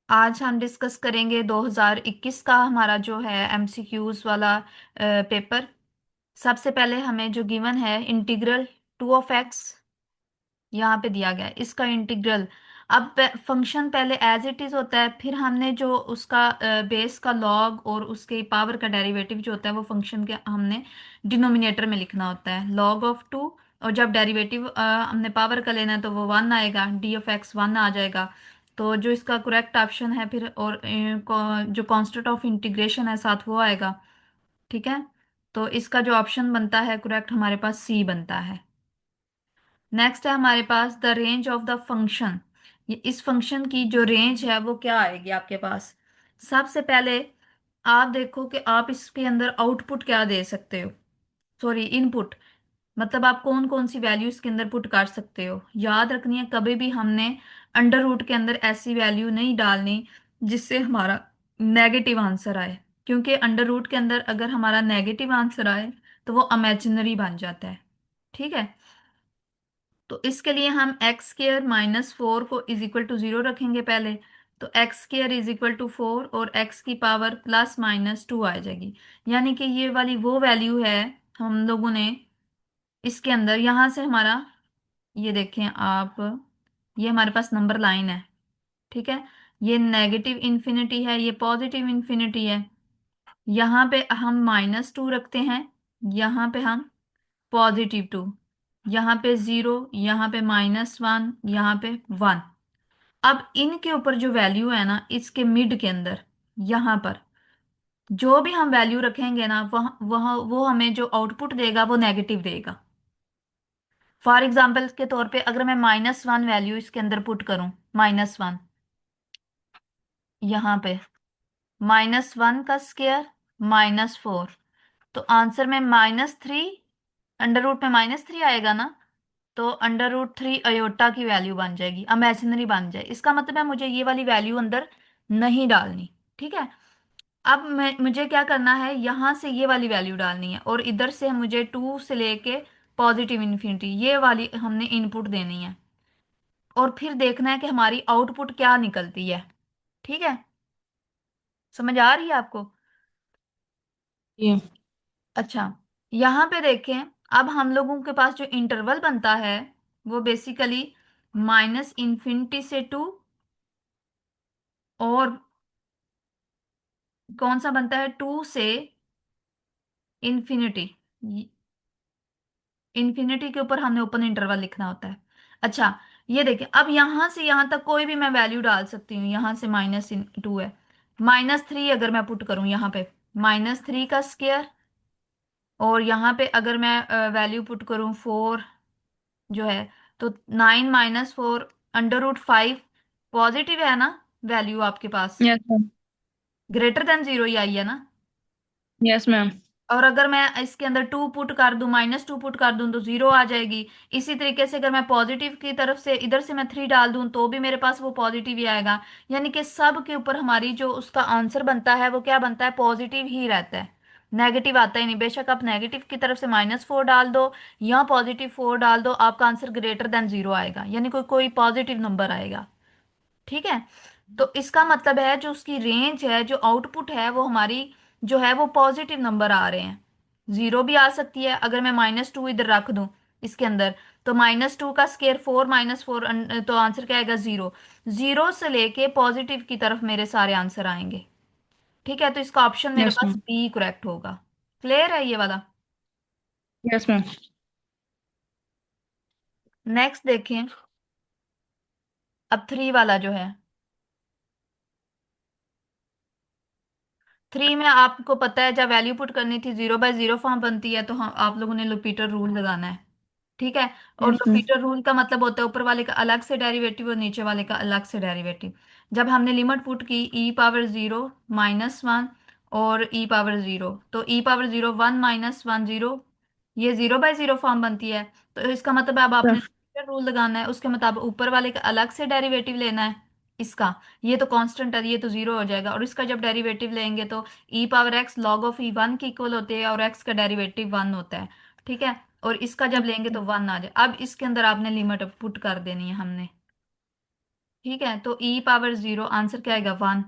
आज हम डिस्कस करेंगे 2021 का हमारा जो है एमसीक्यूज वाला पेपर। सबसे पहले हमें जो गिवन है इंटीग्रल टू ऑफ एक्स यहाँ पे दिया गया है, इसका इंटीग्रल। अब फंक्शन पहले एज इट इज होता है, फिर हमने जो उसका बेस का लॉग और उसके पावर का डेरिवेटिव जो होता है वो फंक्शन के हमने डिनोमिनेटर में लिखना होता है, लॉग ऑफ टू। और जब डेरिवेटिव हमने पावर का लेना है तो वो वन आएगा, डी ऑफ एक्स वन आ जाएगा। तो जो इसका करेक्ट ऑप्शन है फिर, और जो कांस्टेंट ऑफ इंटीग्रेशन है साथ वो आएगा। ठीक है, तो इसका जो ऑप्शन बनता है करेक्ट हमारे पास सी बनता है। नेक्स्ट है हमारे पास the range of the function. ये इस फंक्शन की जो रेंज है वो क्या आएगी आपके पास। सबसे पहले आप देखो कि आप इसके अंदर आउटपुट क्या दे सकते हो, सॉरी इनपुट। मतलब आप कौन कौन सी वैल्यू इसके अंदर पुट कर सकते हो। याद रखनी है कभी भी हमने अंडर रूट के अंदर ऐसी वैल्यू नहीं डालनी जिससे हमारा नेगेटिव आंसर आए, क्योंकि अंडर रूट के अंदर अगर हमारा नेगेटिव आंसर आए तो वो इमेजिनरी बन जाता है। ठीक है, तो इसके लिए हम एक्स स्केयर माइनस फोर को इज इक्वल टू जीरो रखेंगे पहले। तो x square is equal to four और एक्स की पावर प्लस माइनस टू आ जाएगी। यानी कि ये वाली वो वैल्यू है हम लोगों ने इसके अंदर यहां से हमारा, ये देखें आप, ये हमारे पास नंबर लाइन है। ठीक है, ये नेगेटिव इन्फिनिटी है, ये पॉजिटिव इन्फिनिटी है। यहाँ पे हम माइनस टू रखते हैं, यहाँ पे हम पॉजिटिव टू, यहाँ पे जीरो, यहाँ पे माइनस वन, यहाँ पे वन। अब इनके ऊपर जो वैल्यू है ना इसके मिड के अंदर, यहाँ पर जो भी हम वैल्यू रखेंगे ना वह वह वो हमें जो आउटपुट देगा वो नेगेटिव देगा। फॉर एग्जाम्पल के तौर पे अगर मैं माइनस वन वैल्यू इसके अंदर पुट करूं, माइनस वन, यहाँ पे माइनस वन का स्क्वायर माइनस फोर, तो आंसर में माइनस थ्री, अंडर रूट में माइनस थ्री आएगा ना, तो अंडर रूट थ्री अयोटा की वैल्यू बन जाएगी, इमेजिनरी बन जाए। इसका मतलब है मुझे ये वाली वैल्यू अंदर नहीं डालनी। ठीक है, अब मैं मुझे क्या करना है, यहां से ये वाली वैल्यू डालनी है और इधर से मुझे टू से लेके पॉजिटिव इन्फिनिटी ये वाली हमने इनपुट देनी है। और फिर देखना है कि हमारी आउटपुट क्या निकलती है। ठीक है, समझ आ रही है आपको। ये अच्छा, यहाँ पे देखें, अब हम लोगों के पास जो इंटरवल बनता है वो बेसिकली माइनस इन्फिनिटी से टू, और कौन सा बनता है, टू से इन्फिनिटी। इन्फिनिटी के ऊपर हमने ओपन इंटरवल लिखना होता है। अच्छा, ये देखिए, अब यहां से यहां तक कोई भी मैं वैल्यू डाल सकती हूँ। यहां से माइनस टू है, माइनस थ्री अगर मैं पुट करूं यहाँ पे, माइनस थ्री का स्क्वायर। और यहाँ पे अगर मैं वैल्यू पुट करूं फोर जो है, तो nine minus four under root five, positive है ना वैल्यू आपके पास, yes ma'am. Greater than zero ही आई है ना। Yes ma'am. और अगर मैं इसके अंदर टू पुट कर दूं, माइनस टू पुट कर दूं तो जीरो आ जाएगी। इसी तरीके से अगर मैं पॉजिटिव की तरफ से इधर से मैं थ्री डाल दूं तो भी मेरे पास वो पॉजिटिव ही आएगा। यानी कि सब के ऊपर हमारी जो उसका आंसर बनता है वो क्या बनता है, पॉजिटिव ही रहता है, नेगेटिव आता ही नहीं। बेशक आप नेगेटिव की तरफ से माइनस फोर डाल दो या पॉजिटिव फोर डाल दो, आपका आंसर ग्रेटर देन जीरो आएगा, यानी कोई कोई पॉजिटिव नंबर आएगा। ठीक है, तो इसका मतलब है जो उसकी रेंज है, जो आउटपुट है वो हमारी जो है वो पॉजिटिव नंबर आ रहे हैं। जीरो भी आ सकती है अगर मैं माइनस टू इधर रख दूं इसके अंदर, तो माइनस टू का स्केयर फोर माइनस फोर, तो आंसर क्या आएगा, जीरो। जीरो से लेके पॉजिटिव की तरफ मेरे सारे आंसर आएंगे। ठीक है, तो इसका ऑप्शन मेरे यस पास मैम। बी करेक्ट होगा। क्लियर है ये वाला। Yes ma'am. नेक्स्ट देखें, अब थ्री वाला जो है, थ्री में आपको पता है जब वैल्यू पुट करनी थी जीरो बाय जीरो फॉर्म बनती है, तो हम आप लोगों ने लुपीटर रूल लगाना है। ठीक है, और यस मैम। लुपीटर रूल का मतलब होता है ऊपर वाले का अलग से डेरिवेटिव और नीचे वाले का अलग से डेरिवेटिव। जब हमने लिमिट पुट की e power zero minus one और ई पावर जीरो, तो e power zero one minus one zero, ये जीरो बाय जीरो फॉर्म बनती है। तो इसका मतलब अब आपने लुपीटर रूल लगाना है, उसके मुताबिक ऊपर वाले का अलग से डेरिवेटिव लेना है इसका। ये तो कांस्टेंट है, ये तो जीरो हो जाएगा, और इसका जब डेरिवेटिव लेंगे तो e power x log of e one के इक्वल होते हैं और एक्स का डेरिवेटिव वन होता है। ठीक है, और इसका जब लेंगे तो वन आ जाए। अब इसके अंदर आपने लिमिट पुट कर देनी है हमने। ठीक है, तो ई पावर जीरो आंसर क्या आएगा? वन।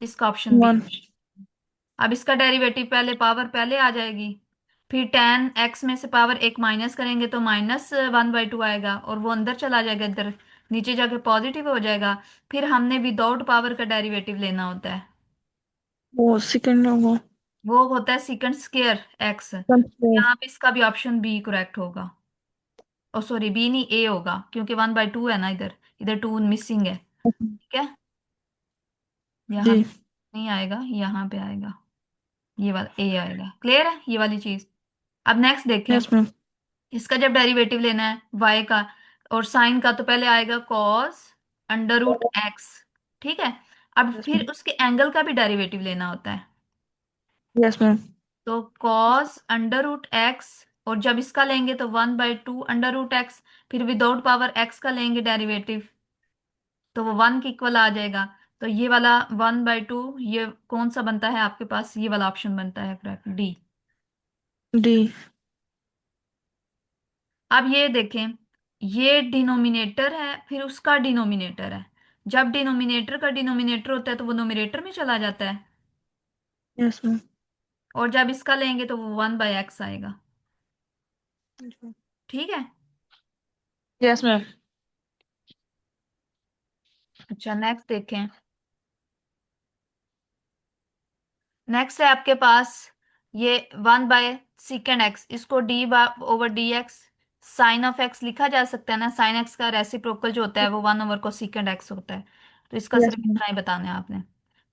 इसका ऑप्शन बी। वन। अब इसका डेरिवेटिव पहले, पावर पहले आ जाएगी, फिर टेन एक्स में से पावर एक माइनस करेंगे तो माइनस वन बाई टू आएगा, और वो अंदर चला जाएगा, इधर नीचे जाके पॉजिटिव हो जाएगा। फिर हमने विदाउट पावर का डेरिवेटिव लेना होता है। वो सेकंड होगा। वो होता है सेकंड स्क्वायर एक्स। कंट्रोल। यहाँ पे इसका भी ऑप्शन बी करेक्ट होगा। ओ सॉरी, बी नहीं, ए होगा, क्योंकि वन बाई टू है ना इधर, इधर टू मिसिंग है। ठीक है, यहाँ जी। पे नहीं आएगा, यहाँ पे आएगा, ये वाला ए आएगा। क्लियर है ये वाली चीज? अब नेक्स्ट देखें। Yes ma'am. इसका जब डेरिवेटिव लेना है वाई का और साइन का, तो पहले आएगा कॉस अंडर रूट एक्स। ठीक है, अब यस फिर मैम। उसके एंगल का भी डेरिवेटिव लेना होता है। Yes ma'am. तो कॉस अंडर रूट एक्स, और जब इसका लेंगे तो one by two under root x, फिर विदाउट पावर एक्स का लेंगे डेरिवेटिव, तो वो वन के इक्वल आ जाएगा। तो ये वाला वन बाई टू, ये कौन सा बनता है आपके पास? ये वाला ऑप्शन बनता है करेक्ट, डी। डी। अब ये देखें, ये डिनोमिनेटर है, फिर उसका डिनोमिनेटर है। जब डिनोमिनेटर का डिनोमिनेटर होता है तो वो नोमिनेटर में चला जाता है, यस मैम। और जब इसका लेंगे तो वो वन बाई एक्स आएगा। ठीक है। Yes ma'am. अच्छा नेक्स्ट देखें। नेक्स्ट है आपके पास ये वन बाय सिकेंड एक्स, इसको d over d x sine of x लिखा जा सकता है ना। साइन एक्स का रेसिप्रोकल जो होता है वो वन ओवर को सिकेंड एक्स होता है। तो इसका यस सिर्फ मैम। इतना ही बताना है आपने।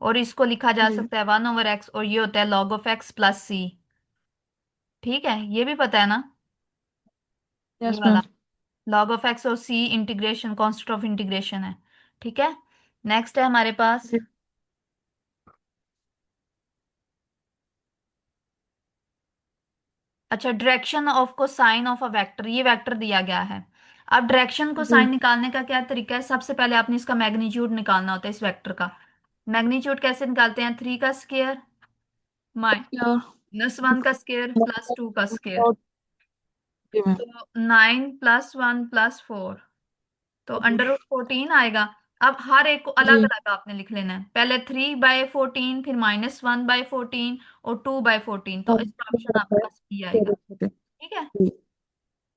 और इसको लिखा जा जी। सकता है वन ओवर एक्स, और ये होता है log of x plus C. ठीक है, ये भी पता है ना, ये यस वाला मैम। लॉग ऑफ एक्स और सी इंटीग्रेशन, कॉन्सेप्ट ऑफ इंटीग्रेशन है। ठीक है, नेक्स्ट है हमारे पास। जी। अच्छा, डायरेक्शन ऑफ को साइन ऑफ अ वेक्टर, ये वेक्टर दिया गया है। अब डायरेक्शन को जी। साइन निकालने का क्या तरीका है? सबसे पहले आपने इसका मैग्नीट्यूड निकालना होता है, इस वेक्टर का। मैग्नीट्यूड कैसे निकालते हैं? थ्री का स्क्वायर या। माइनस वन का स्क्वायर प्लस टू का स्क्वायर। जी मैम। तो nine plus one plus four, तो अंडर रूट फोर्टीन आएगा। अब हर एक को अलग जी। अलग आपने लिख लेना है, पहले थ्री बाय फोर्टीन, फिर माइनस वन बाय फोर्टीन, और टू बाय फोर्टीन। तो इसका ऑप्शन आपके पास बी आएगा। ठीक है, जी। जी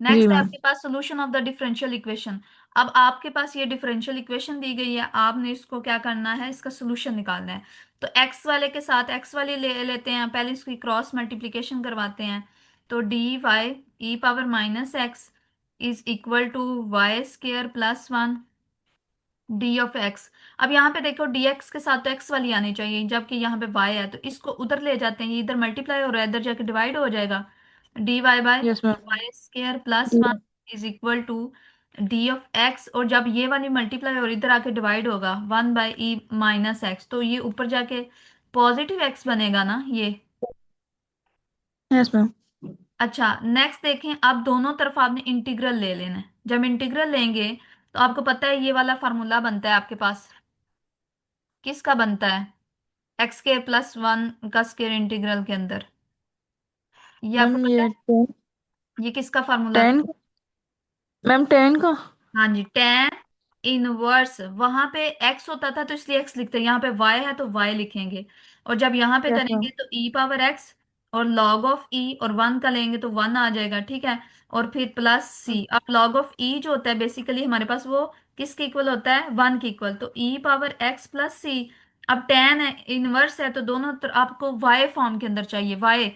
नेक्स्ट है मैम। आपके पास solution of the differential equation. अब आपके पास ये डिफरेंशियल इक्वेशन दी गई है, आपने इसको क्या करना है? इसका सोल्यूशन निकालना है। तो एक्स वाले के साथ एक्स वाले ले लेते हैं, पहले इसकी क्रॉस मल्टीप्लिकेशन करवाते हैं। तो d y e power minus x is equal to y square plus one d of x. अब यहाँ पे देखो डी एक्स के साथ तो एक्स वाली आनी चाहिए, जबकि यहाँ पे वाई है, तो इसको उधर ले जाते हैं, ये इधर मल्टीप्लाई हो रहा है, इधर जाके डिवाइड हो जाएगा। D y by yes ma'am. Y square plus one is equal to d of x, और जब ये वाली मल्टीप्लाई और इधर आके डिवाइड होगा one by E minus x, तो ये ऊपर जाके पॉजिटिव एक्स बनेगा ना ये। Yes ma'am. अच्छा नेक्स्ट देखें, अब दोनों तरफ आपने इंटीग्रल ले लेना है। जब इंटीग्रल लेंगे तो आपको पता है ये वाला फार्मूला बनता है आपके पास, किसका बनता है? एक्स के प्लस वन का स्क्वायर इंटीग्रल के अंदर, ये आपको मैम पता ये है? ये किसका फार्मूला था? 10। मैम 10 का। हाँ जी, टेन इनवर्स, वहां पे एक्स होता था तो इसलिए एक्स लिखते हैं, यहाँ पे वाई है तो वाई लिखेंगे। और जब यहाँ पे यस मैम। करेंगे तो ई पावर एक्स और लॉग ऑफ ई, और वन का लेंगे तो वन आ जाएगा। ठीक है, और फिर प्लस सी। अब लॉग ऑफ ई जो होता है बेसिकली हमारे पास, वो किसके इक्वल होता है? वन के इक्वल, तो ई पावर एक्स प्लस सी। अब टेन है इनवर्स है, तो दोनों आपको वाई फॉर्म के अंदर चाहिए वाई,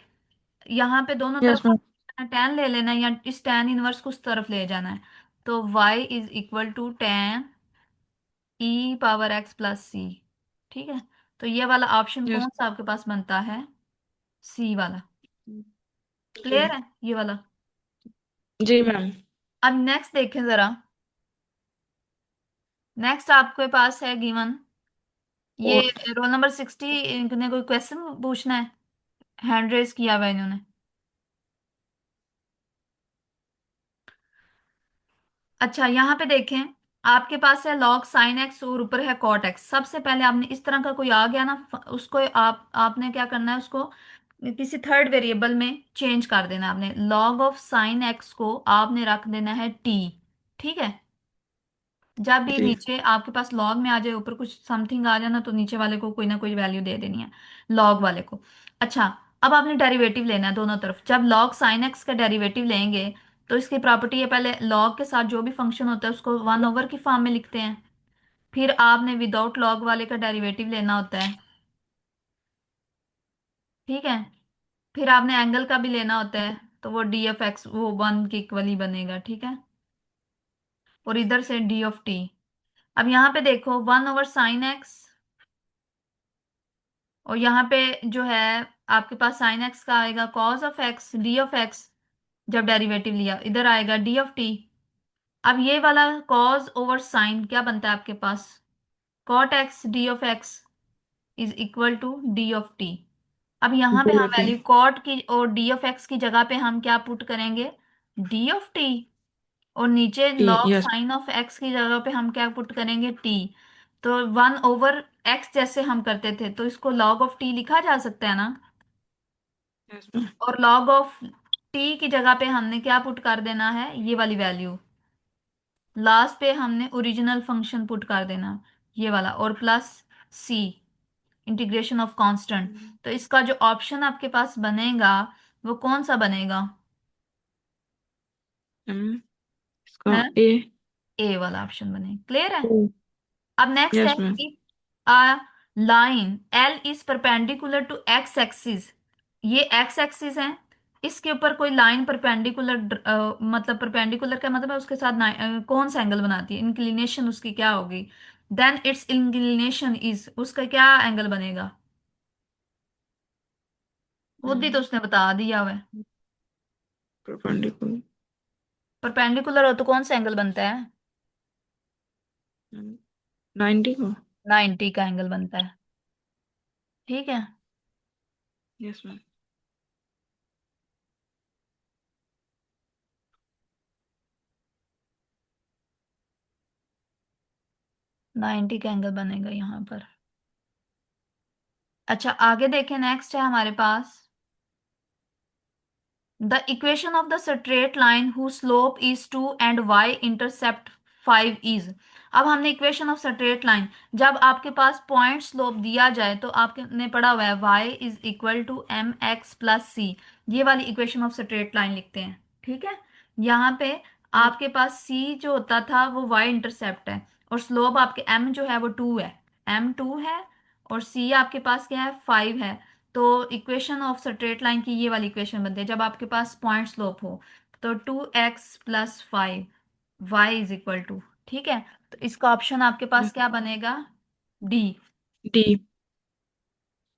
यहाँ पे दोनों यस तरफ मैम। टेन ले लेना है, या इस टेन इनवर्स को उस तरफ ले जाना है। तो y is equal to ten e power x plus C. ठीक है, तो ये वाला ऑप्शन यस। कौन सा आपके पास बनता है? सी वाला। जी। क्लियर है ये वाला? जी मैम। अब नेक्स्ट देखें जरा। नेक्स्ट आपके पास है गिवन, ये और रोल नंबर 60 ने कोई क्वेश्चन पूछना है, हैंड रेज किया हुआ है इन्होंने। अच्छा यहाँ पे देखें, आपके पास है लॉग साइन एक्स और ऊपर है कॉट एक्स। सबसे पहले आपने इस तरह का कोई आ गया ना, उसको आपने क्या करना है? उसको किसी थर्ड वेरिएबल में चेंज कर देना है। आपने लॉग ऑफ साइन एक्स को आपने रख देना है टी। ठीक है, जब भी जी। नीचे आपके पास लॉग में आ जाए, ऊपर कुछ समथिंग आ जाए ना, तो नीचे वाले को कोई ना कोई वैल्यू दे देनी है, लॉग वाले को। अच्छा, अब आपने डेरिवेटिव लेना है दोनों तरफ। जब लॉग साइन एक्स का डेरिवेटिव लेंगे तो इसकी प्रॉपर्टी है, पहले लॉग के साथ जो भी फंक्शन होता है उसको वन ओवर की फॉर्म में लिखते हैं। फिर आपने विदाउट लॉग वाले का डेरिवेटिव लेना होता है, ठीक है। फिर आपने एंगल का भी लेना होता है, तो वो डी एफ एक्स वो वन के इक्वल ही बनेगा, ठीक है। और इधर से डी ऑफ टी। अब यहाँ पे देखो, वन ओवर साइन एक्स, और यहाँ पे जो है आपके पास साइन एक्स का आएगा cos of x d of x. जब डेरिवेटिव लिया इधर आएगा डी ऑफ टी। अब ये वाला कॉस ओवर साइन क्या बनता है आपके पास, cot x d of x is equal to d of t. अब यहाँ पे डी हम ओटी। वैल्यू कॉट की और डी ऑफ एक्स की जगह पे हम क्या पुट करेंगे, डी ऑफ टी। और नीचे t, log yes. Sine of x की जगह पे हम क्या पुट करेंगे, टी। तो वन ओवर एक्स जैसे हम करते थे, तो इसको लॉग ऑफ टी लिखा जा सकता है ना। Yes ma'am. और लॉग ऑफ टी की जगह पे हमने क्या पुट कर देना है, ये वाली वैल्यू। लास्ट पे हमने ओरिजिनल फंक्शन पुट कर देना, ये वाला, और plus c, integration of constant. तो इसका जो ऑप्शन आपके पास बनेगा वो कौन सा बनेगा, मैम इसका है ए। ए वाला ऑप्शन बनेगा। क्लियर है। ओ। अब नेक्स्ट है, yes ma'am. If a line l is perpendicular to x axis, ये एक्स एक्सिस है, इसके ऊपर कोई लाइन परपेंडिकुलर, मतलब परपेंडिकुलर का मतलब है उसके साथ कौन सा एंगल बनाती है, इंक्लिनेशन उसकी क्या होगी, देन इट्स इंक्लिनेशन इज, उसका क्या एंगल बनेगा। खुद ही तो उसने बता दिया हुआ है। परपेंडिकुलर। परपेंडिकुलर हो तो कौन सा एंगल बनता है, 90 को। 90 का एंगल बनता है, ठीक है। Yes ma'am. 90 का एंगल बनेगा यहाँ पर। अच्छा, आगे देखें, नेक्स्ट है हमारे पास the equation of the straight line who slope is 2 and y intercept 5 is. अब हमने इक्वेशन ऑफ स्ट्रेट लाइन, जब आपके पास पॉइंट स्लोप दिया जाए तो आपने पढ़ा हुआ है y is equal to m x plus c, ये वाली इक्वेशन ऑफ स्ट्रेट लाइन लिखते हैं, ठीक है। यहाँ पे आपके पास c जो होता था वो y इंटरसेप्ट है, और स्लोप आपके m जो है वो 2 है, m 2 है, और c आपके पास क्या है, 5 है। तो इक्वेशन ऑफ स्ट्रेट लाइन की ये वाली इक्वेशन बनती है जब आपके पास पॉइंट स्लोप हो। तो 2x+5 Y is equal to, ठीक है। तो इसका ऑप्शन आपके पास क्या बनेगा, डी। डी।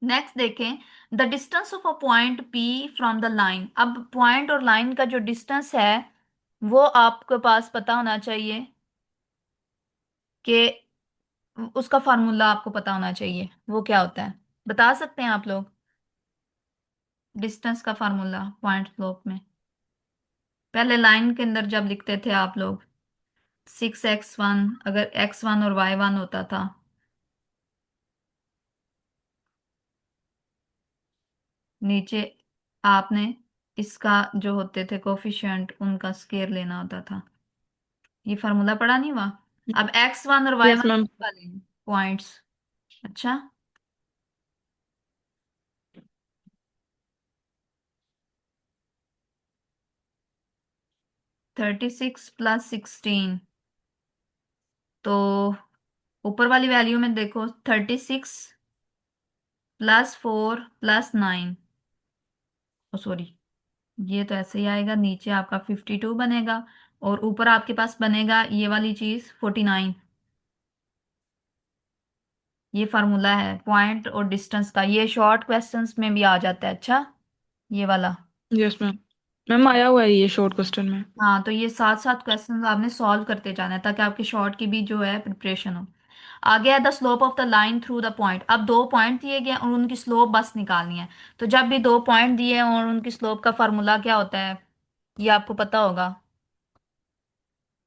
नेक्स्ट देखें, the distance of a point P from the line. अब पॉइंट और लाइन का जो डिस्टेंस है वो आपके पास पता होना चाहिए, कि उसका फार्मूला आपको पता होना चाहिए, वो क्या होता है, बता सकते हैं आप लोग डिस्टेंस का फार्मूला पॉइंट स्लोप में। पहले लाइन के अंदर जब लिखते थे आप लोग, 6x1, अगर x1 और y1 होता था, नीचे आपने इसका जो होते थे कोफिशिएंट उनका स्केयर लेना होता था। ये फार्मूला पढ़ा नहीं हुआ। अब x1 और यस y1 मैम। वाले पॉइंट्स। अच्छा, 36+16, तो ऊपर वाली वैल्यू में देखो, 36+4+9, ओ सॉरी, ये तो ऐसे ही आएगा, नीचे आपका 52 बनेगा, और ऊपर आपके पास बनेगा ये वाली चीज 49। ये फार्मूला है पॉइंट और डिस्टेंस का, ये शॉर्ट क्वेश्चंस में भी आ जाता है, अच्छा, ये वाला। Yes ma'am. मैम आया हुआ है ये शॉर्ट क्वेश्चन में। हाँ, तो ये साथ साथ क्वेश्चंस आपने सॉल्व करते जाना है ताकि आपके शॉर्ट की भी जो है प्रिपरेशन हो। आगे है the slope of the line through the point. अब दो पॉइंट दिए गए हैं और उनकी स्लोप बस निकालनी है। तो जब भी दो पॉइंट दिए हैं और उनकी स्लोप का फार्मूला क्या होता है, ये आपको पता होगा।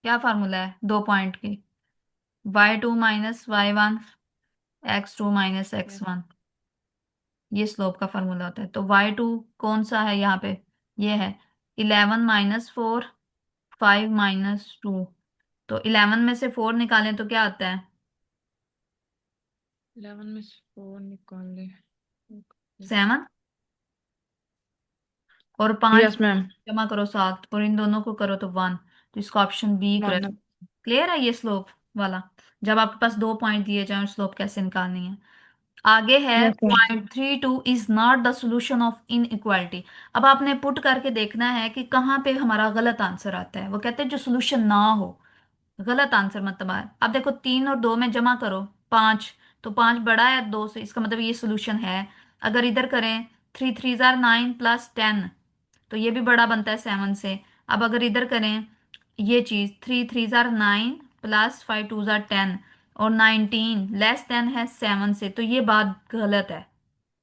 क्या फार्मूला है दो पॉइंट की, y2 - y1, x2 - x1, ये स्लोप का फार्मूला होता है। तो y2 कौन सा है यहाँ पे, ये है 11 - 4, 5 - 2, तो 11 में से 4 निकालें तो क्या आता है? 11 में से 4 निकाल ले। 7। और 5 यस मैम। जमा करो 7, और इन दोनों को करो तो 1। तो इसका ऑप्शन बी करेक्ट। 1। क्लियर है ये स्लोप वाला? जब आपके पास 2 पॉइंट दिए जाएं, स्लोप कैसे निकालनी है। आगे है yes ma'am. .32 is not the solution of inequality. अब आपने पुट करके देखना है कि कहाँ पे हमारा गलत आंसर आता है। वो कहते हैं जो सोल्यूशन ना हो, गलत आंसर मतलब है। अब देखो 3 और 2 में जमा करो 5, तो 5 बड़ा है 2 से, इसका मतलब ये सोल्यूशन है। अगर इधर करें 3 3 9 प्लस 10, तो ये भी बड़ा बनता है 7 से। अब अगर इधर करें ये चीज 3 3 9 प्लस 5 2 10, और 19 लेस देन है 7 से, तो ये बात गलत है।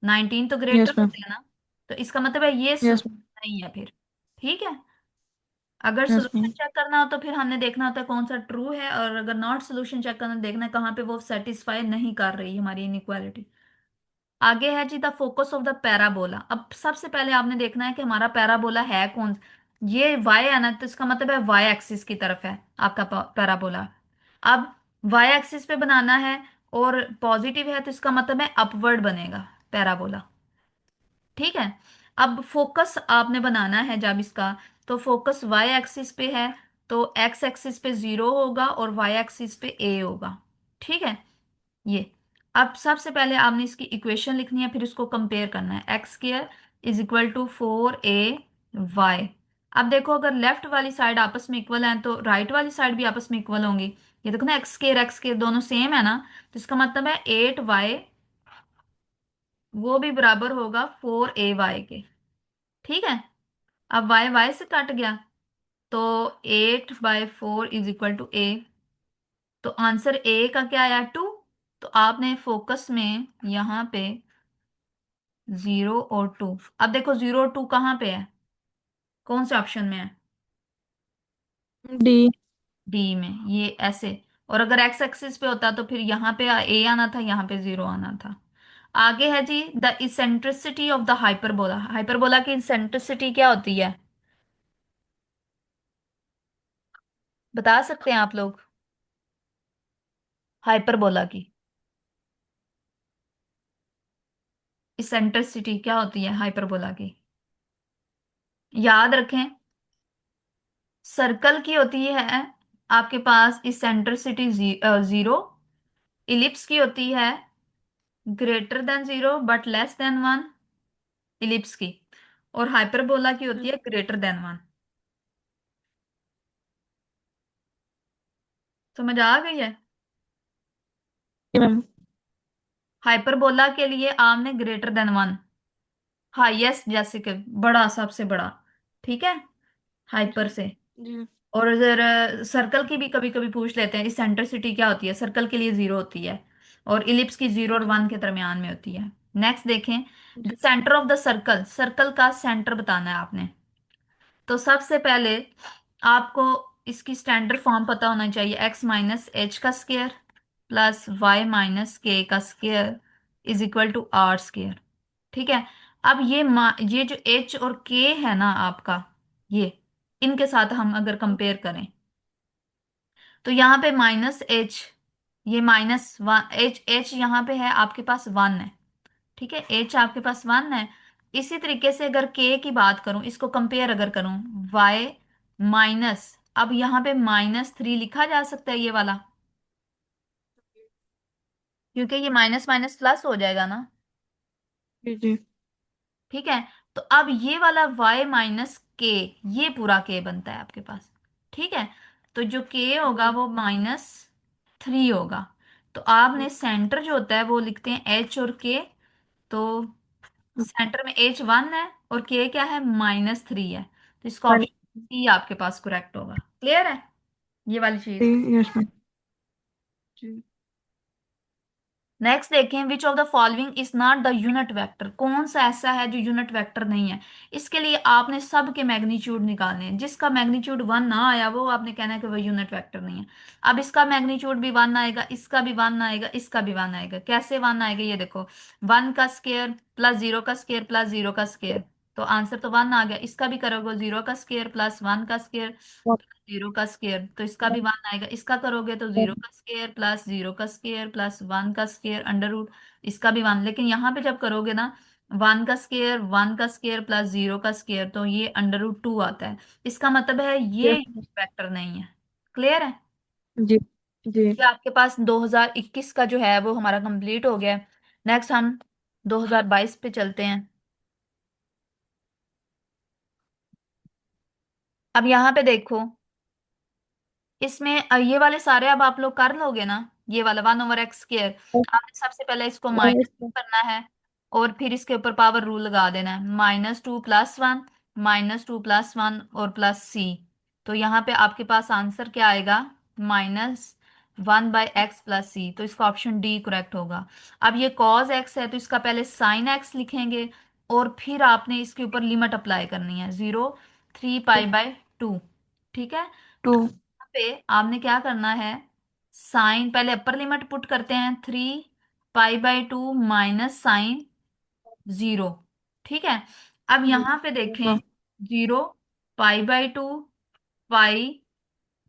19 तो ग्रेटर यस मैम। होते हैं ना, तो इसका मतलब है ये यस सोल्यूशन मैम। नहीं है फिर। ठीक है। अगर यस सोल्यूशन मैम। चेक करना हो तो फिर हमने देखना होता है कौन सा ट्रू है, और अगर नॉट सोल्यूशन चेक करना, देखना है कहाँ पे वो सेटिस्फाई नहीं कर रही हमारी इनइक्वालिटी। आगे है जी the focus of the parabola. अब सबसे पहले आपने देखना है कि हमारा पैराबोला है कौन। ये वाई है ना, तो इसका मतलब है वाई एक्सिस की तरफ है आपका पैराबोला। अब वाई एक्सिस पे बनाना है, और पॉजिटिव है तो इसका मतलब है अपवर्ड बनेगा पैराबोला। ठीक है। अब फोकस आपने बनाना है जब इसका, तो फोकस वाई एक्सिस पे है, तो एक्स एक्सिस पे 0 होगा और वाई एक्सिस पे ए होगा। ठीक है। ये, अब सबसे पहले आपने इसकी इक्वेशन लिखनी है, फिर इसको कंपेयर करना है। x² = 4a y। अब देखो अगर लेफ्ट वाली साइड आपस में इक्वल है तो राइट वाली साइड भी आपस में इक्वल होंगी। ये देखो ना, x² दोनों सेम है ना, तो इसका मतलब है 8y वो भी बराबर होगा 4ay के। ठीक है। अब y से कट गया, तो 8/4 = a। तो आंसर ए का क्या आया? 2। तो आपने फोकस में यहाँ पे 0 और 2। अब देखो 0 और 2 कहाँ पे है, कौन से ऑप्शन में है? डी। डी में, ये ऐसे। और अगर एक्स एक्सिस पे होता तो फिर यहाँ पे ए आना था, यहाँ पे 0 आना था। आगे है जी the eccentricity of the hyperbola. Hyperbola की इसेंट्रिसिटी क्या होती है, बता सकते हैं आप लोग? हाइपरबोला की इसेंट्रिसिटी क्या होती है हाइपरबोला की? याद रखें, सर्कल की होती है आपके पास इसेंट्रिसिटी 0। इलिप्स की होती है greater than 0 but less than 1, ellipse की। और हाइपरबोला की होती है greater than 1। समझ आ गई है? मैम। हाइपरबोला के लिए आपने greater than 1, हाईएस्ट जैसे कि बड़ा, सबसे बड़ा। ठीक है, जी। हाइपर से। जी। और अगर सर्कल की भी कभी कभी पूछ लेते हैं इसेंट्रिसिटी क्या होती है, सर्कल के लिए 0 होती है, और इलिप्स की 0 और 1 जी। के दरमियान में होती है। नेक्स्ट देखें, द जी। Centre of the circle. Circle का सेंटर बताना है आपने। तो सबसे पहले आपको इसकी स्टैंडर्ड फॉर्म पता होना चाहिए। x - h² plus y - k का square is equal to r²। ठीक है। अब ये जो h और k है ना आपका, ये इनके साथ हम अगर कंपेयर करें, तो यहाँ पे -h, ये -1, h यहाँ पे है आपके पास 1 है। ठीक है, h आपके पास 1 है। इसी तरीके से अगर k की बात करूं, इसको कंपेयर अगर करूं, y माइनस, अब यहाँ पे -3 लिखा जा सकता है ये वाला, क्योंकि ये माइनस माइनस प्लस हो जाएगा ना। जी। जी। ठीक है। तो अब ये वाला y - k, ये पूरा k बनता है आपके पास। ठीक है। तो जो k होगा जी। वो -3 होगा। तो आपने सेंटर जो होता है वो लिखते हैं h और k। तो सेंटर में h 1 है और k क्या है, -3 है। तो इसका ऑप्शन सी आपके पास करेक्ट होगा। क्लियर है ये वाली चीज? Yes ma'am. जी। नेक्स्ट देखें, which of the following is not the unit vector. कौन सा ऐसा है जो यूनिट वेक्टर नहीं है? इसके लिए आपने सब के मैग्नीट्यूड निकालने हैं। जिसका मैग्नीट्यूड 1 ना आया वो आपने कहना है कि वो यूनिट वेक्टर नहीं है। अब इसका मैग्नीट्यूड भी 1 आएगा, इसका भी 1 आएगा, इसका भी 1 आएगा। कैसे 1 आएगा ये देखो, 1 का स्क्वायर प्लस 0 का स्क्वायर प्लस 0 का स्क्वायर, तो आंसर तो 1 आ गया। इसका भी करोगे 0 का स्क्वायर प्लस 1 का स्क्वायर, जीरो का स्केयर, तो इसका भी वन आएगा। इसका करोगे तो जीरो का स्केयर प्लस जीरो का स्केयर प्लस वन का स्केयर अंडर रूट, इसका भी वन। लेकिन यहाँ पे जब करोगे ना, वन का स्केयर प्लस जीरो का स्केयर, तो ये अंडर रूट टू आता है। इसका मतलब है ये वेक्टर नहीं है। क्लियर है? जी जी। ये आपके पास 2021 का जो है वो हमारा कंप्लीट हो गया है। नेक्स्ट हम 2022 पे चलते हैं। अब यहाँ पे देखो, इसमें ये वाले सारे अब आप लोग कर लोगे ना, ये वाला वन ओवर एक्स स्क्वायर। आपने सबसे पहले इसको माइनस करना है, और फिर इसके ऊपर पावर रूल लगा देना है, -2 + 1, -2 + 1 और प्लस सी। तो यहाँ पे आपके पास आंसर क्या आएगा? -1/x + c। तो इसका ऑप्शन डी करेक्ट होगा। अब ये कॉज एक्स है, तो इसका पहले साइन एक्स लिखेंगे, और फिर आपने इसके ऊपर लिमिट अप्लाई करनी है, 0 3 π/2। ठीक है? टू। पे आपने क्या करना है, साइन पहले अपर लिमिट पुट करते हैं, 3 π/2 माइनस साइन जीरो। ठीक है? अब यहाँ पे देखें, 0 π/2, पाई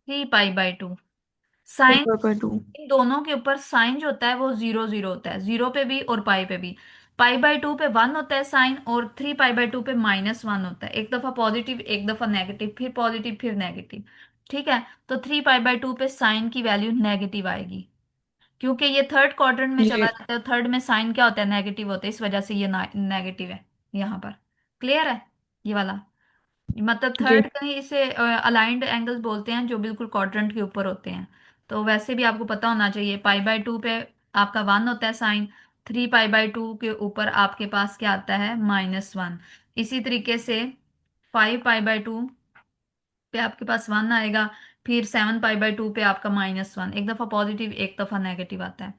3 π/2, साइन, 4/2। इन दोनों के ऊपर साइन जो होता है वो जीरो जीरो होता है, जीरो पे भी और पाई पे भी। पाई/2 पे वन होता है साइन, और 3 π/2 पे -1 होता है। एक दफा पॉजिटिव एक दफा नेगेटिव, फिर पॉजिटिव फिर नेगेटिव। ठीक है? तो 3 π/2 पे साइन की वैल्यू नेगेटिव आएगी, क्योंकि ये थर्ड क्वाड्रेंट में चला जी जाता है। थर्ड में साइन क्या होता है? नेगेटिव होता है, इस वजह से ये नेगेटिव है यहाँ पर। क्लियर है ये वाला? मतलब जी। थर्ड कहीं इसे अलाइंड एंगल्स बोलते हैं, जो बिल्कुल क्वाड्रेंट के ऊपर होते हैं। तो वैसे भी आपको पता होना चाहिए, पाई/2 पे आपका वन होता है साइन, 3 π/2 के ऊपर आपके पास क्या आता है? -1। इसी तरीके से 5 π/2 पे आपके पास वन आएगा, फिर 7 π/2 पे आपका -1। एक दफा पॉजिटिव एक दफा नेगेटिव आता है।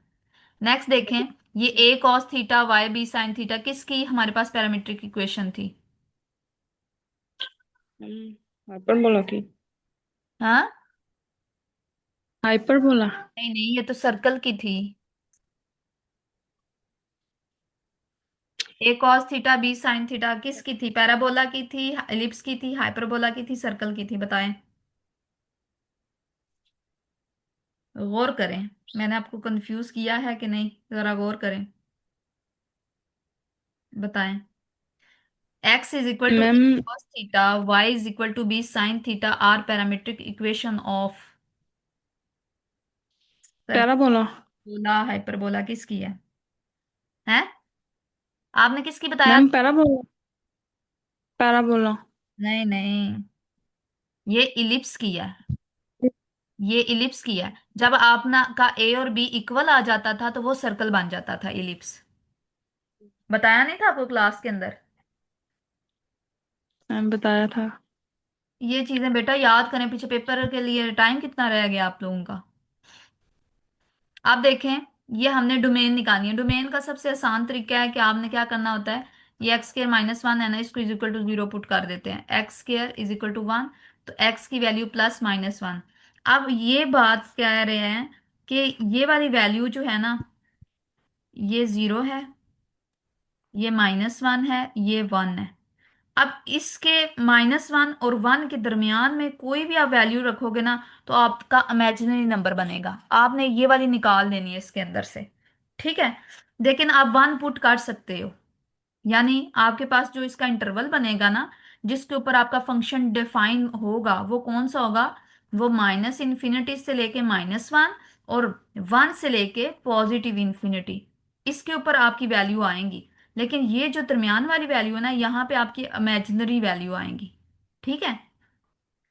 नेक्स्ट देखें, ये a cos theta y b sin theta किसकी हमारे पास पैरामीट्रिक इक्वेशन थी? हाइपरबोला की। हाँ, हाइपरबोला। नहीं नहीं, ये तो सर्कल की थी। A cos theta b sine theta किसकी थी? पैराबोला की थी, एलिप्स की थी, हाइपरबोला की थी, सर्कल की थी? बताएं, गौर करें। मैंने आपको कंफ्यूज किया है कि नहीं? जरा गौर करें, बताएं। x is equal to ma'am a cos theta, y is equal to b sine theta are parametric equation of parabola. Circular hyperbola किसकी है? आपने किसकी बताया मैम था? पैराबोला। पैराबोला। नहीं नहीं, ये इलिप्स की है। ये इलिप्स की है। जब आपना का ए और बी इक्वल आ जाता था तो वो सर्कल बन जाता था, इलिप्स। बताया नहीं था आपको क्लास के अंदर? मैम बताया था। ये चीजें बेटा याद करें, पीछे पेपर के लिए टाइम कितना रह गया आप लोगों का। आप देखें, ये हमने डोमेन निकाली है। डोमेन का सबसे आसान तरीका है कि आपने क्या करना होता है, ये x² - 1 है ना, इसको इज इक्वल टू 0 पुट कर देते हैं, x² इज इक्वल टू 1। तो x की वैल्यू +-1। अब ये बात कह रहे हैं कि ये वाली वैल्यू जो है ना, ये 0 है, ये -1 है, ये 1 है। अब इसके -1 और 1 के दरमियान में कोई भी आप वैल्यू रखोगे ना, तो आपका इमेजिनरी नंबर बनेगा। आपने ये वाली निकाल देनी है इसके अंदर से। ठीक है? लेकिन आप 1 पुट कर सकते हो, यानी आपके पास जो इसका इंटरवल बनेगा ना, जिसके ऊपर आपका फंक्शन डिफाइन होगा, वो कौन सा होगा? वो -∞ से लेके -1 और 1 से लेके +∞, इसके ऊपर आपकी वैल्यू आएंगी। लेकिन ये जो दरमियान वाली वैल्यू है ना, यहाँ पे आपकी इमेजिनरी वैल्यू आएंगी। ठीक है?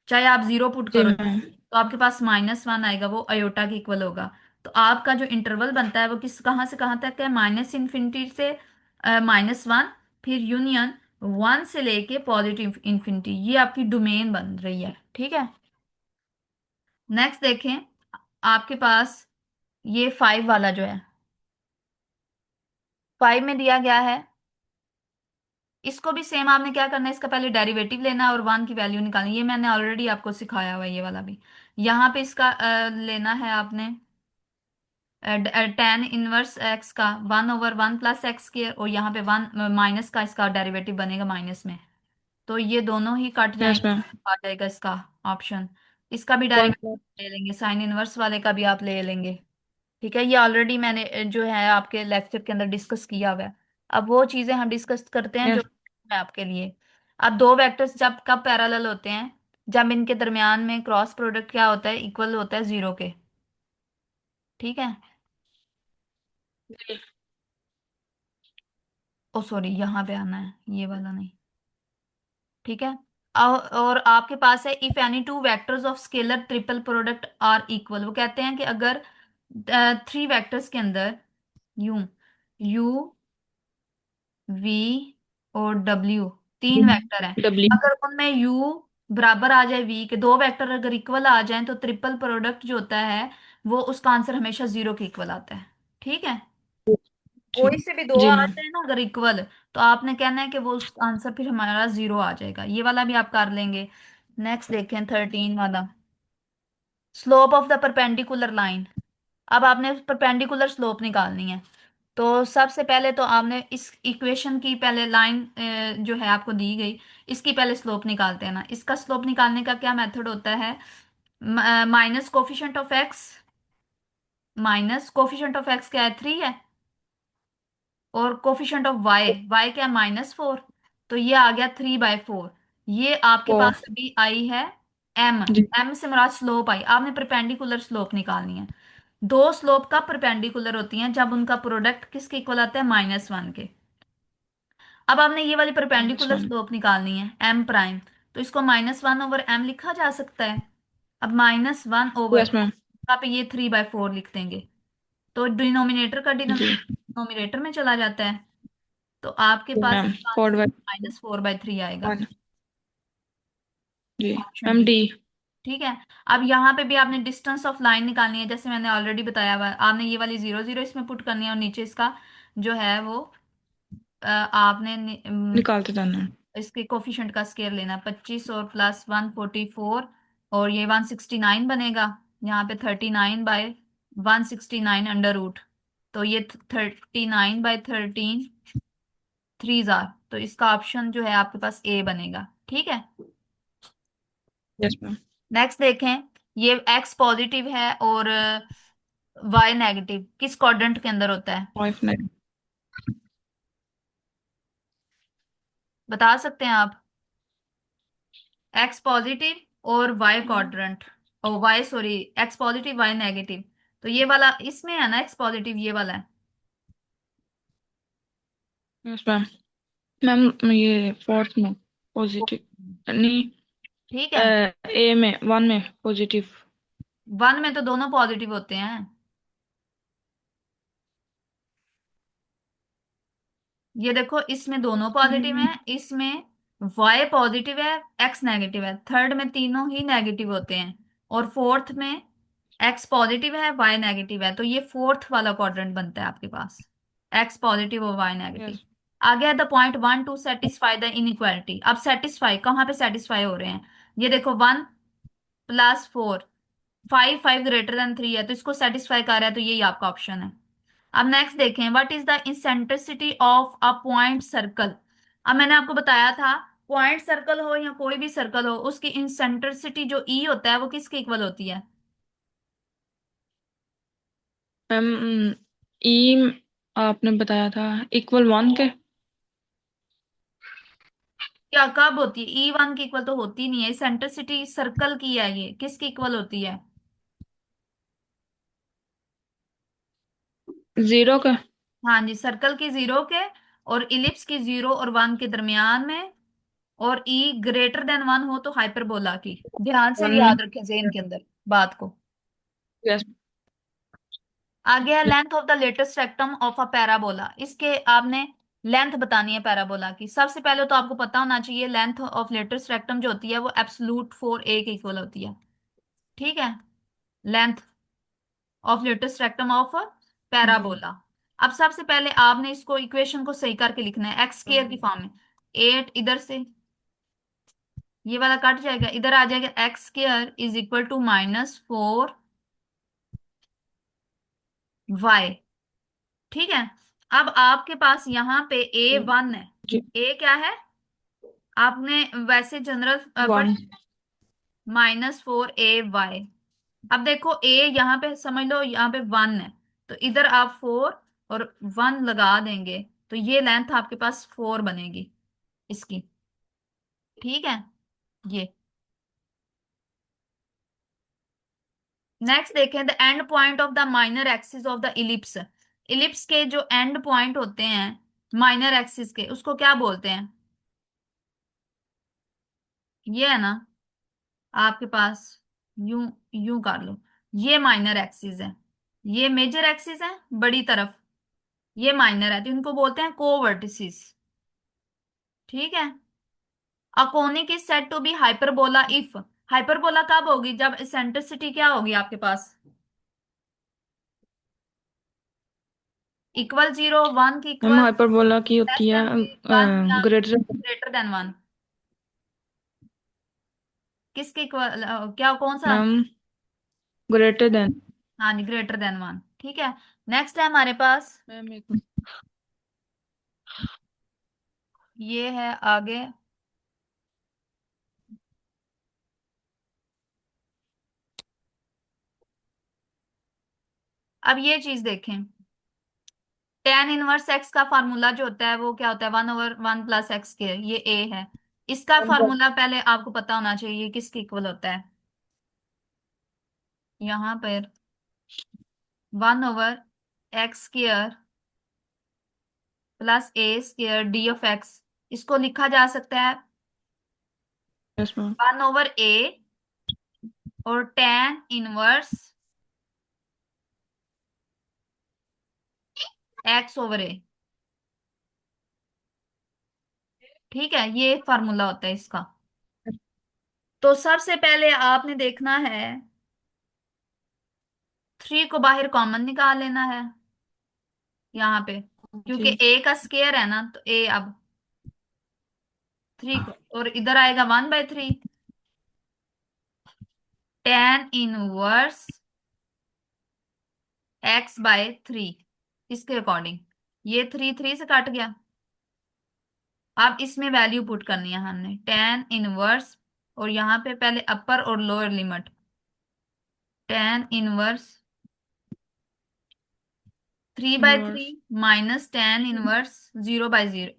चाहे आप 0 पुट जी करो, मैम। तो आपके पास -1 आएगा, वो अयोटा के इक्वल होगा। तो आपका जो इंटरवल बनता है वो किस कहाँ से कहाँ तक है? -∞ से -1, फिर यूनियन 1 से लेके +∞। ये आपकी डोमेन बन रही है। ठीक है? नेक्स्ट देखें, आपके पास ये 5 वाला जो है, 5 में दिया गया है। इसको भी सेम आपने क्या करना है, इसका पहले डेरिवेटिव लेना है और 1 की वैल्यू निकालनी है। ये मैंने ऑलरेडी आपको सिखाया हुआ है, ये वाला भी। यहाँ पे इसका लेना है आपने tan इनवर्स एक्स का 1/1 + x², और यहाँ पे वन माइनस का इसका डेरिवेटिव बनेगा माइनस में। तो ये दोनों ही कट यस मैम। जाएंगे, आ जाएगा इसका ऑप्शन। इसका भी कौन डेरिवेटिव सा? ले लेंगे, साइन इनवर्स वाले का भी आप ले लेंगे। ठीक है, ये ऑलरेडी मैंने जो है आपके लेक्चर के अंदर डिस्कस किया हुआ है। अब वो चीजें हम डिस्कस करते हैं जो यस। है आपके लिए। अब दो वेक्टर्स जब कब पैरेलल होते हैं, जब इनके दरमियान में क्रॉस प्रोडक्ट क्या होता है, इक्वल होता है जीरो के। ठीक है। जी। ओ सॉरी, यहाँ पे आना है, ये वाला नहीं। ठीक है। और आपके पास है if any two vectors of scalar triple product are equal. वो कहते हैं कि अगर थ्री वेक्टर्स के अंदर यू यू वी और डब्ल्यू तीन वेक्टर हैं, डब्ल्यू। अगर उनमें यू बराबर आ जाए वी के, दो वेक्टर अगर इक्वल आ जाएं, तो ट्रिपल प्रोडक्ट जो होता है वो उसका आंसर हमेशा जीरो के इक्वल आता है। ठीक है। जी। कोई से भी दो जी मैम। आते हैं ना अगर इक्वल, तो आपने कहना है कि वो उस आंसर फिर हमारा जीरो आ जाएगा। ये वाला भी आप कर लेंगे। नेक्स्ट देखें 13 वाला, slope of the perpendicular line. अब आपने परपेंडिकुलर स्लोप निकालनी है। तो सबसे पहले तो आपने इस इक्वेशन की पहले लाइन जो है आपको दी गई, इसकी पहले स्लोप निकालते हैं ना। इसका स्लोप निकालने का क्या मेथड होता है, minus coefficient of x. Minus coefficient of x क्या है, 3 है। और कोफिशिएंट ऑफ वाई, वाई क्या, -4। तो ये आ गया 3/4। ये आपके फोर। पास अभी आई है एम। जी। एम से मुराद स्लोप आई। आपने परपेंडिकुलर स्लोप निकालनी है। दो स्लोप का परपेंडिकुलर होती हैं जब उनका प्रोडक्ट किसके इक्वल आता है, -1 के। अब आपने ये वाली माइनस परपेंडिकुलर वन। स्लोप निकालनी है एम प्राइम। तो इसको -1/m लिखा जा सकता है। अब -1/, यस मैम। आप ये 3/4 लिख देंगे। तो डिनोमिनेटर का जी। डिनोमिनेटर में चला जाता है। तो आपके पास मैम इसका फोर आंसर बाय -4/3 आएगा। वन। जी। Option ma'am D. डी। ठीक है। अब यहाँ पे भी आपने डिस्टेंस ऑफ लाइन निकालनी है, जैसे मैंने ऑलरेडी बताया हुआ है। आपने ये वाली 0 0 इसमें पुट करनी है, और नीचे इसका जो है वो आपने निकालते जाना है। इसके कोफिशिएंट का स्केयर लेना, 25 और +144, और ये 169 बनेगा। यहाँ पे 39/169 तो ये 39/13 3 जार। तो इसका ऑप्शन जो है आपके पास ए बनेगा। ठीक है। Yes ma'am. नेक्स्ट देखें, ये एक्स पॉजिटिव है और वाई नेगेटिव, किस क्वाड्रेंट के अंदर होता है, 5 9। बता सकते हैं आप। एक्स पॉजिटिव और वाई क्वाड्रेंट, और y sorry, x positive y negative. तो ये वाला इसमें है ना, एक्स पॉजिटिव ये वाला है। Yes ma'am. मैम ये फोर्थ में पॉजिटिव नहीं। ठीक है। ए में वन में पॉजिटिव। वन में तो दोनों पॉजिटिव होते हैं। ये देखो, इसमें दोनों पॉजिटिव हैं, इसमें वाई पॉजिटिव है, एक्स नेगेटिव है। थर्ड में तीनों ही नेगेटिव होते हैं। और फोर्थ में एक्स पॉजिटिव है, वाई नेगेटिव है। तो ये फोर्थ वाला क्वाड्रेंट बनता है आपके पास, एक्स पॉजिटिव और वाई नेगेटिव। यस। आगे है the point 1 to satisfy the inequality. अब सेटिस्फाई कहाँ पे सेटिस्फाई हो रहे हैं, ये देखो 1 + 4, 5 5 ग्रेटर देन 3 है, तो इसको सेटिस्फाई कर रहा है, तो यही आपका ऑप्शन है। अब नेक्स्ट देखें, what is the eccentricity of a point circle. अब मैंने आपको बताया था, पॉइंट सर्कल हो या कोई भी सर्कल हो, उसकी इंसेंट्रिसिटी जो ई होता है वो किसके इक्वल होती है। मैम ई आपने बताया था इक्वल वन के। क्या कब होती है, E1 की इक्वल तो होती नहीं है। इंसेंट्रिसिटी सर्कल की है, ये किसकी इक्वल होती है। जीरो का। हाँ जी, सर्कल की जीरो के, और इलिप्स की 0 और 1 के दरमियान में, और E < 1 हो तो हाइपरबोला की। ध्यान से वन में। याद रखें जेन के अंदर बात को। यस। आगे है length of the latest rectum of a parabola. इसके आपने लेंथ बतानी है पैराबोला की। सबसे पहले तो आपको पता होना चाहिए लेंथ ऑफ लेटेस्ट रेक्टम जो होती है वो एब्सोल्यूट 4a के इक्वल होती है। ठीक है, length of latus rectum of जी। पैराबोला। अब सबसे पहले आपने इसको इक्वेशन को सही करके लिखना है, एक्स स्क्वायर की फॉर्म में। 8 इधर से ये वाला कट जाएगा, इधर आ जाएगा x² = -4y। ठीक है। अब आपके पास यहाँ पे A1 है। जी। ए क्या है, आपने वैसे जनरल पढ़, वन। -4ay। अब देखो ए यहाँ पे समझ लो, यहाँ पे 1 है, तो इधर आप 4 और 1 लगा देंगे, तो ये लेंथ आपके पास 4 बनेगी इसकी। ठीक है, ये। नेक्स्ट देखें, the end point of the minor axis of the ellipse. Ellipse के जो एंड पॉइंट होते हैं माइनर एक्सिस के, उसको क्या बोलते हैं? ये है ना आपके पास, यूं यूं कर लो, ये माइनर एक्सिस है, ये मेजर एक्सिस है बड़ी तरफ, ये माइनर है, तो इनको बोलते हैं कोवर्टिसिस। ठीक है। A conic is said to be hyperbola if, hyperbola कब होगी? जब एसेंट्रिसिटी क्या होगी आपके पास? इक्वल 0, 1 की मैम इक्वल, हाइपरबोला की लेस होती है देन की 1 या ग्रेटर ग्रेटर देन 1? किसके इक्वल, क्या कौन सा? Ma'am greater then. हाँ जी, ग्रेटर देन 1। ठीक है। नेक्स्ट है हमारे पास, मैम एक मिनट। ये है आगे। अब ये चीज देखें, टेन इनवर्स एक्स का फार्मूला जो होता है वो क्या होता है? 1/1 + x के, ये ए है। इसका फार्मूला पहले आपको पता होना चाहिए किसके इक्वल होता है। यहाँ पर 1/x² +a² d(x), इसको लिखा जा सकता है यस मैम। 1/a और टेन इनवर्स x/a। ठीक है, ये एक फार्मूला होता है इसका। तो सबसे पहले आपने देखना है, 3 को बाहर कॉमन निकाल लेना है यहाँ पे, क्योंकि जी। ए का स्केयर है ना, तो ए अब 3 को, और इधर आएगा 1/3 टेन इनवर्स x/3, इसके अकॉर्डिंग। ये 3 3 से कट गया। अब इसमें वैल्यू पुट करनी है हमने, टेन इनवर्स, और यहाँ पे पहले अपर और lower limit, tan inverse 3/3 inverse. -Tan inverse 0/0,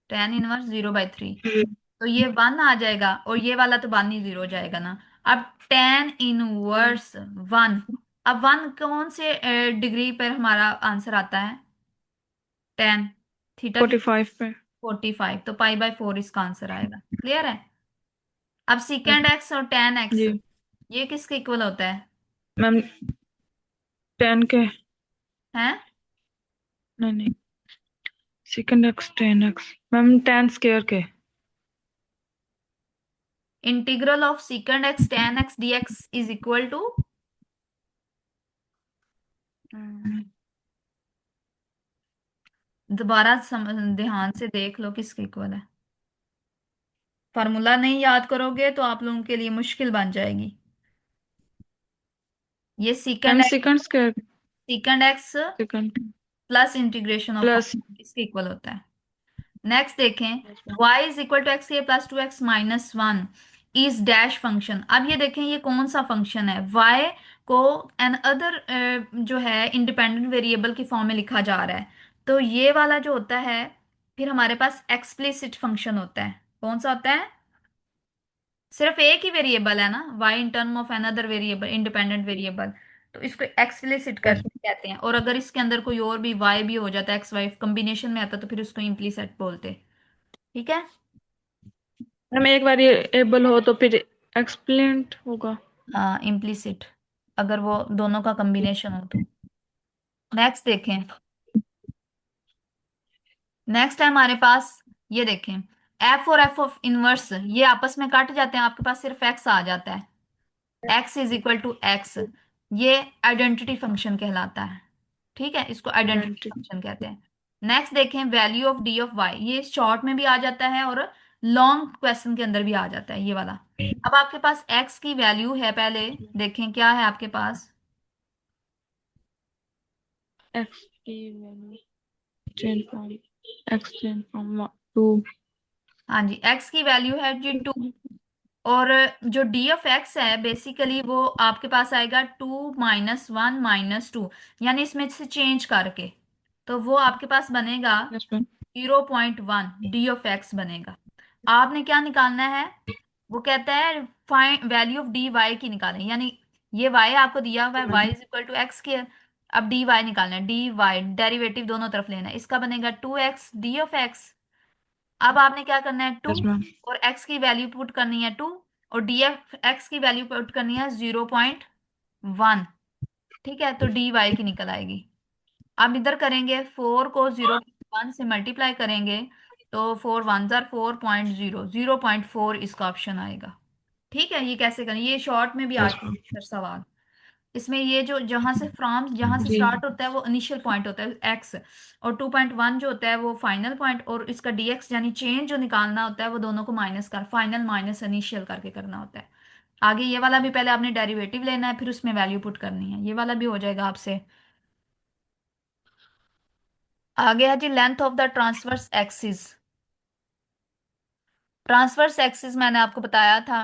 tan inverse 0/3, तो ये 1 आ जाएगा, और ये वाला तो 1 ही 0 हो जाएगा ना। अब टेन इनवर्स 1, अब 1 कौन से डिग्री पर हमारा आंसर आता है? टेन थीटा की 45 पे। 45, तो π/4 इसका आंसर आएगा। क्लियर है? अब सीकेंड एक्स और टेन एक्स, जी ये किसके इक्वल होता है? मैम 10 के। हैं? नहीं नहीं, second x 10x ma'am 10 square के। Integral of secant x ten x dx is equal to, hmm, दोबारा ध्यान से देख लो किसके इक्वल है। फॉर्मूला नहीं याद करोगे तो आप लोगों के लिए मुश्किल बन जाएगी। ये ma'am second square. सीकेंड x second plus integration of plus. इसके इक्वल होता है। नेक्स्ट देखें, y = x² + 2x - 1 is dash function. अब ये देखें ये कौन सा फंक्शन है? y को एन अदर जो है इंडिपेंडेंट वेरिएबल की फॉर्म में लिखा जा रहा है, तो ये वाला जो होता है, फिर हमारे पास एक्सप्लिसिट फंक्शन होता है। कौन सा होता है? सिर्फ एक ही वेरिएबल है ना, y in term of another variable, independent variable, तो इसको एक्सप्लिसिट कर कहते हैं। और अगर इसके अंदर कोई और भी y भी हो जाता है, एक्स वाई कॉम्बिनेशन में आता, तो फिर उसको इम्प्लिसिट बोलते हैं। ठीक है। मैम एक वेरिएबल हो तो फिर एक्सप्लेंट होगा। हाँ, इम्प्लिसिट, अगर वो दोनों का कॉम्बिनेशन हो तो। नेक्स्ट देखें, नेक्स्ट है हमारे पास, ये देखें, एफ और एफ ऑफ इनवर्स ये आपस में कट जाते हैं, आपके पास सिर्फ एक्स आ जाता है, x = x, ये आइडेंटिटी फंक्शन कहलाता है। ठीक है, इसको आइडेंटिटी आइडेंटिटी। फंक्शन कहते हैं। नेक्स्ट देखें, value of d of y, ये शॉर्ट में भी आ जाता है और लॉन्ग क्वेश्चन के अंदर भी आ जाता है ये वाला। अब आपके पास x की वैल्यू है, पहले देखें क्या है आपके पास। एक्स की value change from x change from 2। हाँ जी, x की वैल्यू है जी 2, और जो डी ऑफ एक्स है बेसिकली वो आपके पास आएगा 2 - 1 - 2, यानी इसमें से चेंज करके, तो वो आपके पास बनेगा yes ma'am. 0.1 d of x बनेगा। आपने क्या निकालना है, वो कहता है find value of d y की निकालें, यानी ये वाई आपको दिया हुआ है, y is equal to x square. अब डी वाई निकालना है, डी वाई डेरिवेटिव दोनों तरफ लेना है, इसका बनेगा 2x डी ऑफ एक्स। अब आपने क्या करना है, टू यस मैम। और x की वैल्यू पुट करनी है 2, और डी एफ एक्स की वैल्यू पुट करनी है 0.1। ठीक है, तो डी वाई की निकल आएगी। अब इधर करेंगे, 4 को 0.1 से मल्टीप्लाई करेंगे, तो 4 × 1 = 4.0, 0.4 इसका ऑप्शन आएगा। ठीक है, ये कैसे करें, ये शॉर्ट में भी आ यस मैम। चुका है सवाल। इसमें ये जो जहां से फ्रॉम जहां से जी। स्टार्ट होता है वो इनिशियल पॉइंट होता है एक्स, और 2.1 जो होता है वो फाइनल पॉइंट, और इसका डीएक्स यानी चेंज जो निकालना होता है वो दोनों को माइनस कर, फाइनल माइनस इनिशियल करके करना होता है। आगे ये वाला भी पहले आपने डेरिवेटिव लेना है, फिर उसमें वैल्यू पुट करनी है, ये वाला भी हो जाएगा आपसे। आगे है जी length of the transverse axis. Transverse axis मैंने आपको बताया था,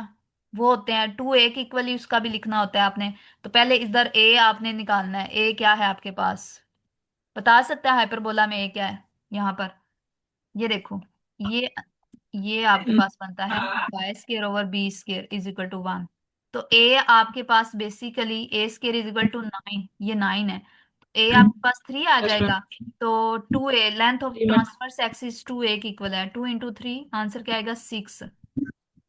वो होते हैं 2a के इक्वली, उसका भी लिखना होता है आपने। तो पहले इधर a आपने निकालना है, a क्या है आपके पास, बता सकता है हाइपरबोला में a क्या है यहाँ पर। ये देखो, ये ये आपके पास बनता है y² / b² = 1। तो a आपके पास बेसिकली a² = 9, ये 9 है, तो a आपके पास 3 आ यस मैम। जाएगा। तो 2a लेंथ ऑफ जी मैम। ट्रांसवर्स एक्सिस 2a की इक्वल है, 2 × 3 आंसर क्या आएगा 6,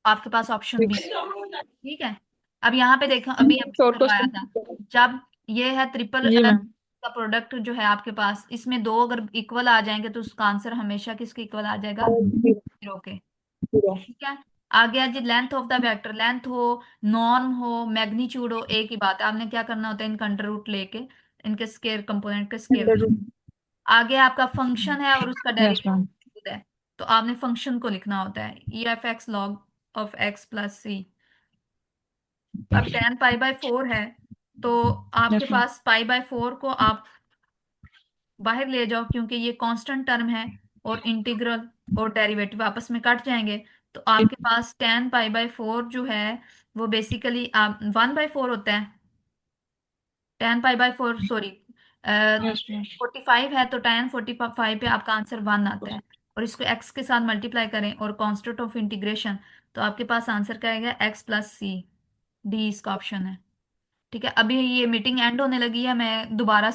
आपके पास ऑप्शन बी। 6। ठीक है, अब यहाँ पे देखो, अभी अभी शॉर्ट करवाया था, क्वेश्चन। जब ये है ट्रिपल जी मैम। का प्रोडक्ट जो है आपके पास, इसमें दो अगर इक्वल आ जाएंगे तो उसका आंसर हमेशा किसके इक्वल आ जाएगा, 0 के। ठीक है, आ गया जी length of the vector, length हो, नॉर्म हो, मैग्नीट्यूड हो, एक ही बात है, आपने क्या करना होता है, इनका अंडर रूट लेके इनके स्केयर कंपोनेंट के स्केयर। आगे आपका फंक्शन है और उसका यस मैम। डेरिवेटिव है, तो आपने फंक्शन को लिखना होता है EF(x) log ऑफ x+c। अब 10 π/4 है, तो आपके यस मैम। पास π/4 को आप बाहर ले जाओ, क्योंकि ये कांस्टेंट टर्म है, और इंटीग्रल और डेरिवेटिव आपस में कट जाएंगे। तो आपके पास 10 π/4 जो है वो बेसिकली आप 1/4 होता है। 10 π/4 सॉरी, यस मैम। 45 है, तो 10 45 पे आपका आंसर 1 आता है, और इसको x के साथ मल्टीप्लाई करें और कांस्टेंट ऑफ इंटीग्रेशन, तो आपके पास आंसर क्या आएगा x+c, डी इसका ऑप्शन है। ठीक है, अभी ये मीटिंग एंड होने लगी है, मैं दोबारा